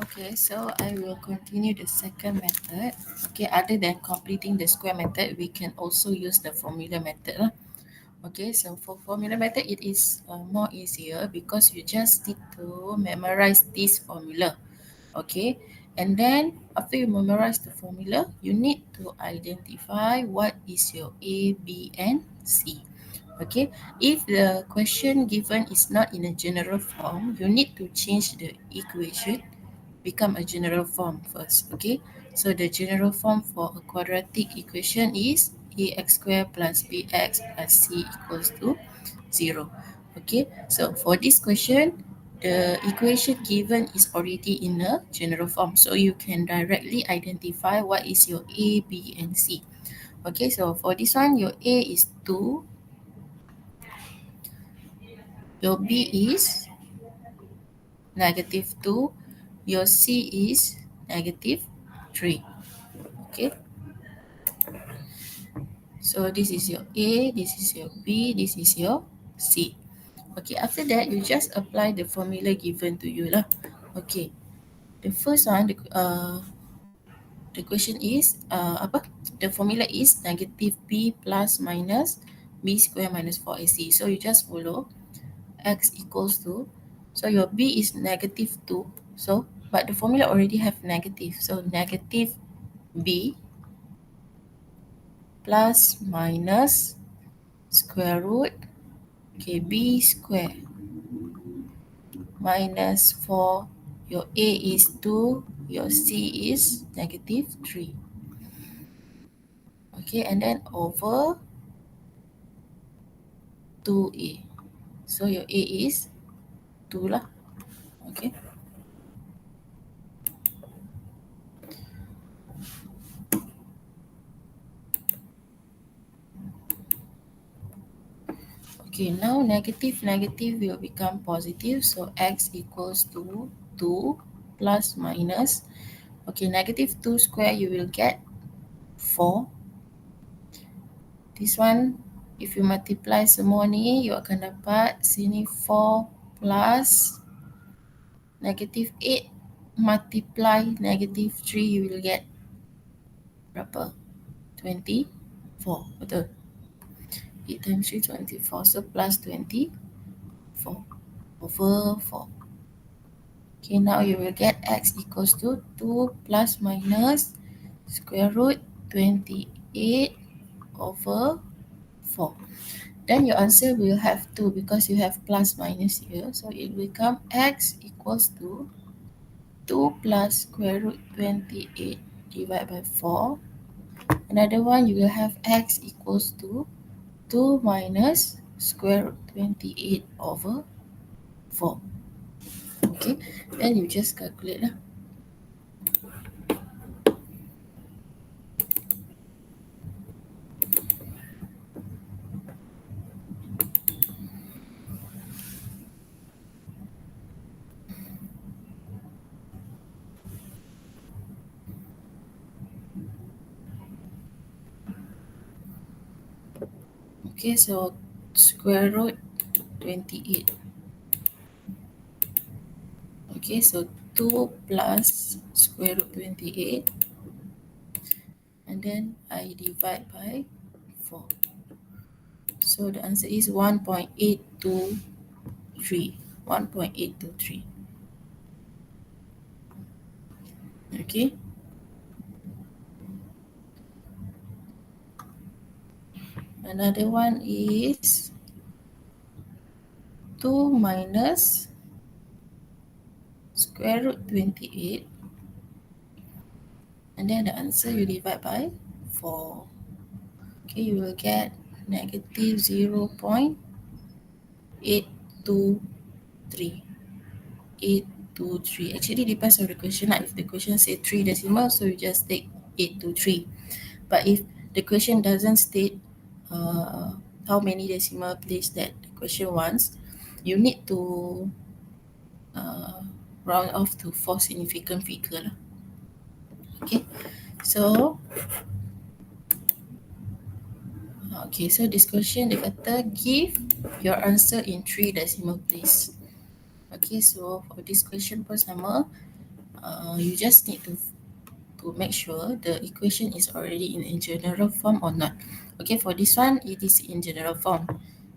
Okay, so I will continue the second method. Okay, other than completing the square method, we can also use the formula method lah. Okay, so for formula method, it is more easier because you just need to memorize this formula. Okay, and then after you memorize the formula, you need to identify what is your A, B, and C. Okay, if the question given is not in a general form, you need to change the equation become a general form first. Okay, so the general form for a quadratic equation is ax squared plus bx plus c equals to 0. Okay, so for this question, the equation given is already in a general form, so you can directly identify what is your a, b, and c. Okay, so for this one, your a is 2, your b is -2, your c is -3. Okay, so this is your A, this is your B, this is your C. Okay, after that, you just apply the formula given to you lah. Okay, the first one, the question is, apa? The formula is negative B plus minus B square minus 4AC. So you just follow X equals to, so your B is -2. So, but the formula already have negative. So negative B plus minus square root, okay, B square minus 4, your A is 2, your C is -3. Okay, and then over 2A. So your A is 2 lah. Okay. Okay, now negative will become positive. So X equals to 2 plus minus. Okay, -2 square you will get 4. This one, if you multiply semua ni, you akan dapat sini 4 plus -8 multiply -3, you will get berapa? 24, betul? 8 times 3, 24. So plus 24 over 4. Okay, now you will get X equals to 2 plus minus square root 28 over 4. Then your answer will have 2 because you have plus minus here. So it will become X equals to 2 plus square root 28 divided by 4. Another one, you will have X equals to 2 minus square root 28 over 4. Okay, then you just calculate lah. Okay, so square root 28. Okay, so 2 plus square root 28. And then I divide by 4. So the answer is 1.823. 1.823. Okay. Another one is 2 minus square root 28. And then the answer you divide by 4. Okay, you will get negative 0.823. 823. Actually depends on the question. Like if the question say 3 decimal, so you just take 823. But if the question doesn't state how many decimal place that the question wants, you need to round off to 4 significant figure lah. Okay, so this question dia kata give your answer in 3 decimal place. Okay, so for this question pun sama, you just need to make sure the equation is already in general form or not. Okay, for this one, it is in general form.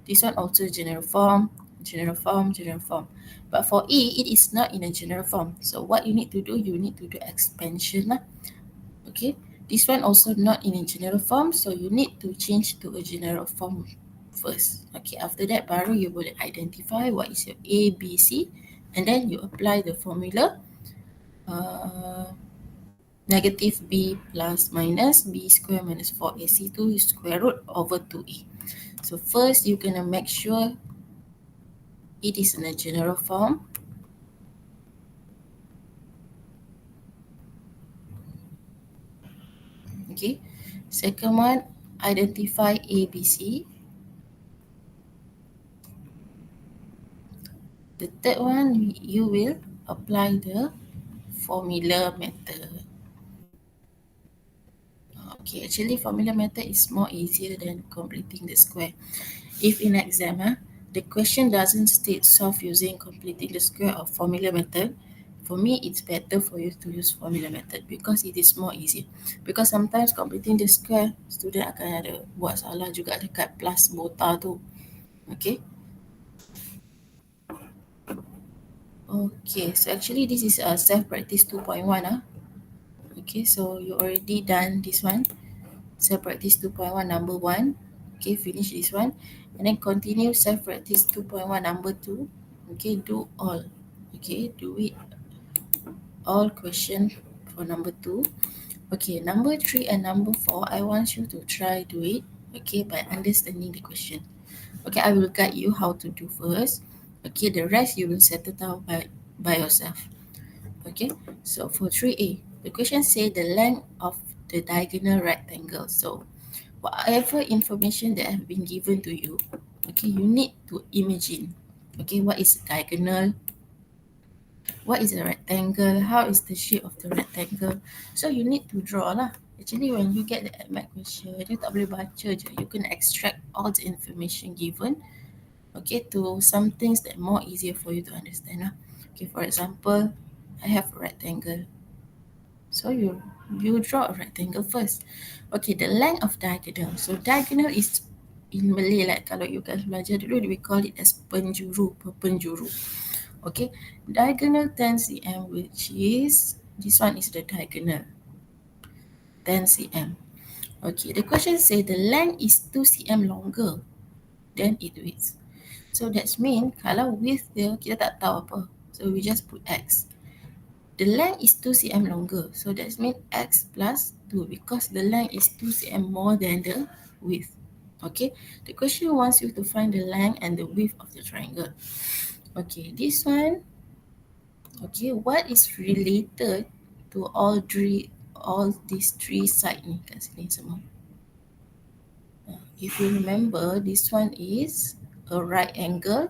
This one also general form, general form, general form. But for E, it is not in a general form. So what you need to do, you need to do expansion lah. Okay, this one also not in a general form, so you need to change to a general form first. Okay, after that, baru you boleh identify what is your A, B, C, and then you apply the formula. Negative b plus minus b square minus 4ac2 square root over 2a. So first you're going to make sure it is in a general form. Okay. Second one, identify a, b, c. The third one, you will apply the formula method. Okay, actually formula method is more easier than completing the square. If in exam, the question doesn't state solve using completing the square or formula method, for me it's better for you to use formula method because it is more easy. Because sometimes completing the square, student akan ada buat salah juga dekat plus bota tu. Okay. Okay, so actually this is a self-practice 2.1. Okay, so you already done this one. Self-practice 2.1 number 1. Okay, finish this one. And then continue self-practice 2.1 number 2. Okay, do all. Okay, do it all question for number 2. Okay, number 3 and number 4, I want you to try do it, okay, by understanding the question. Okay, I will guide you how to do first. Okay, the rest you will settle down by yourself. Okay, so for 3A, the question say the length of the diagonal rectangle. So whatever information that have been given to you, okay, you need to imagine, okay, what is diagonal, what is a rectangle, how is the shape of the rectangle. So you need to draw lah. Actually, when you get the ADMAT question, you tak boleh baca je. You can extract all the information given, okay, to some things that more easier for you to understand lah. Okay, for example, I have a rectangle. So you draw a rectangle first. Okay, the length of diagonal. So diagonal is in Malay, like kalau you guys belajar dulu, we call it as penjuru, penjuru. Okay, diagonal 10 cm, which is, this one is the diagonal, 10 cm. Okay, the question say the length is 2 cm longer than its width. So that's mean kalau width dia kita tak tahu apa. So we just put x. The length is 2 cm longer. So that means x plus 2 because the length is 2 cm more than the width. Okay, the question wants you to find the length and the width of the triangle. Okay, this one. Okay, what is related to all these three sides ni kat sini semua? If you remember, this one is a right angle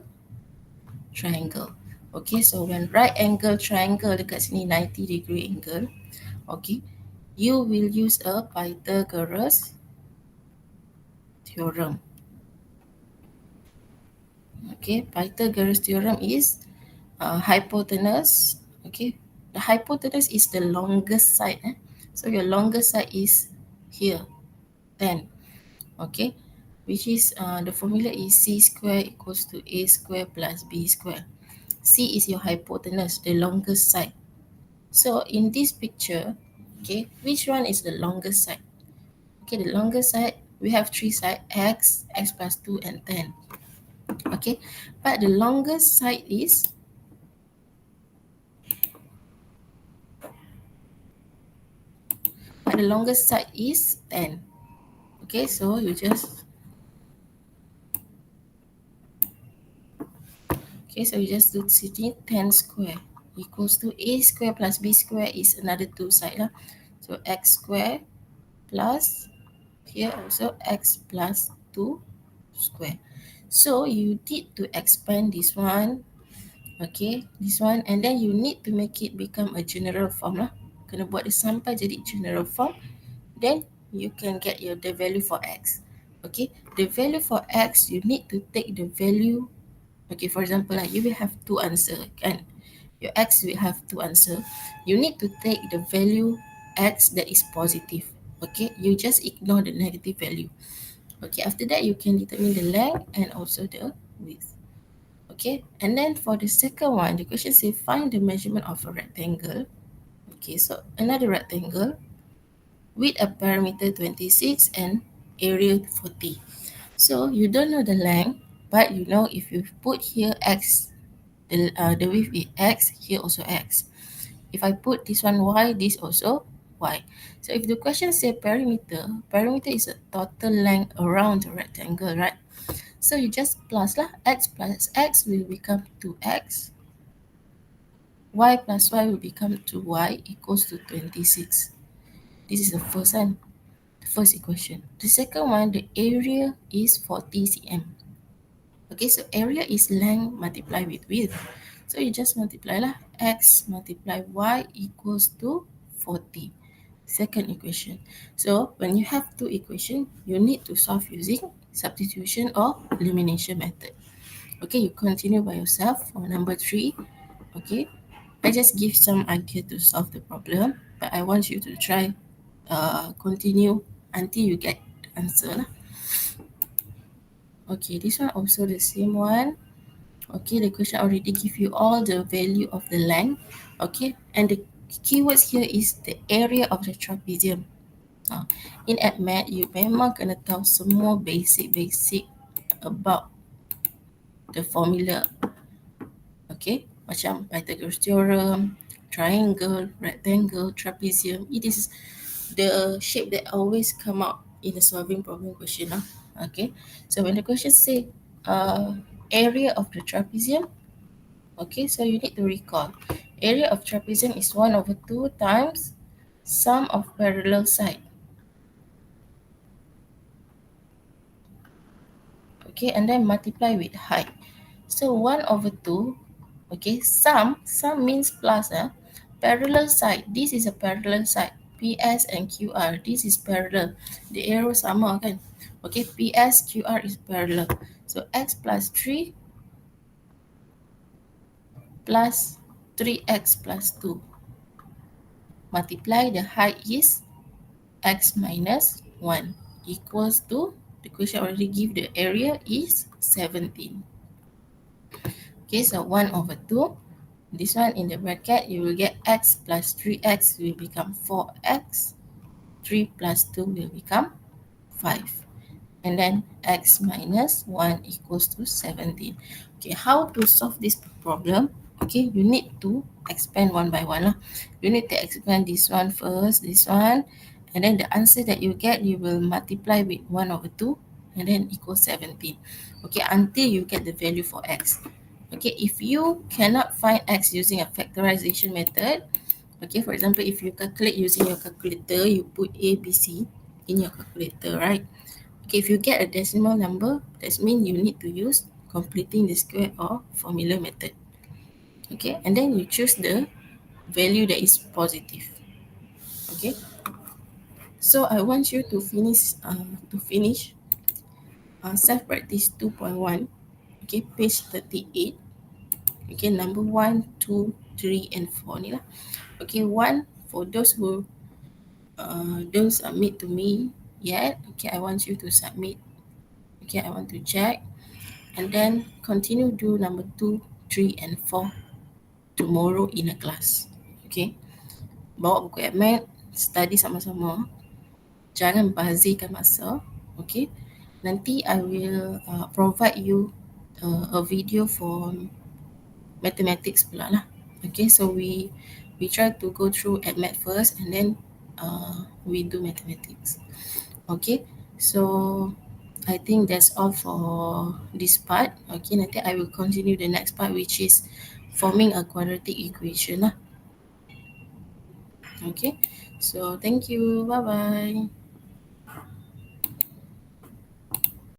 triangle. Okay, so when right angle triangle dekat sini 90-degree angle, okay, you will use a Pythagoras theorem. Okay, Pythagoras theorem is hypotenuse. Okay, the hypotenuse is the longest side. So your longest side is here, 10. Okay, which is the formula is c square equals to a square plus b square. C is your hypotenuse, the longest side. So in this picture, okay, which one is the longest side? Okay, the longest side, we have three sides, x plus 2, and 10. Okay, but the longest side is the longest side is 10. Okay, so you just do sitting 10 square equals to a square plus b square is another two side lah. So x square plus here also x plus 2 square. So you need to expand this one, okay, this one, and then you need to make it become a general form lah. Kena buat dia sampai jadi general form, then you can get the value for x. Okay, the value for x, you need to take the value. Okay, for example, you will have two answers, kan? your x will have two answer. You need to take the value x that is positive. Okay, you just ignore the negative value. Okay, after that you can determine the length and also the width. Okay, and then for the second one, the question says find the measurement of a rectangle. Okay, so another rectangle with a perimeter 26 and area 40. So you don't know the length, but you know if you put here x, the width is x, here also x. If I put this one y, this also y. So if the question say perimeter, perimeter is a total length around the rectangle, right? So you just plus lah, x plus x will become 2x, y plus y will become 2y equals to 26. This is the first one, the first equation. The second one, the area is 40 cm. Okay, so area is length multiplied with width. So you just multiply lah, x multiply y equals to 40. Second equation. So when you have two equations, you need to solve using substitution or elimination method. Okay, you continue by yourself for number 3. Okay, I just give some idea to solve the problem, but I want you to try continue until you get the answer lah. Okay, this one also the same one. Okay, the question already give you all the value of the length. Okay, and the keywords here is the area of the trapezium. In AdMath, you memang kena tahu semua basic about the formula. Okay, macam Pythagoras theorem, triangle, rectangle, trapezium. It is the shape that always come out in the solving problem question. Okay, so when the question say area of the trapezium, okay, so you need to recall area of trapezium is 1/2 times sum of parallel side. Okay, and then multiply with height. So 1/2, okay, sum means plus. Parallel side, this is a parallel side. PS and QR, this is parallel. The arrow sama kan? Okay, PS, QR is parallel. So x plus 3 plus 3x plus 2. Multiply, the height is x minus 1 equals to, the question already give the area is 17. Okay, so 1/2. This one in the bracket, you will get x plus 3x will become 4x. 3 plus 2 will become 5. And then x minus 1 equals to 17. Okay, how to solve this problem? Okay, you need to expand one by one. You need to expand this one first, this one. And then the answer that you get, you will multiply with 1/2 and then equal 17. Okay, until you get the value for x. Okay, if you cannot find x using a factorization method, okay, for example, if you calculate using your calculator, you put A, B, C in your calculator, right? Okay, if you get a decimal number, that means you need to use completing the square or formula method. Okay, and then you choose the value that is positive. Okay, so I want you to finish self practice 2.1. Okay, page 38. Okay, number 1, 2, 3, and 4 ni lah. Okay, 1, for those who don't submit to me yet, okay, I want you to submit. Okay, I want to check. And then continue do number 2, 3, and 4 tomorrow in a class. Okay, bawa buku AdMath, study sama-sama. Jangan bazirkan masa. Okay, nanti I will provide you a video for mathematics pula lah. Okay, so we try to go through AdMath first and then we do mathematics. Okay, so I think that's all for this part. Okay, nanti I will continue the next part, which is forming a quadratic equation lah. Okay, so thank you, bye bye.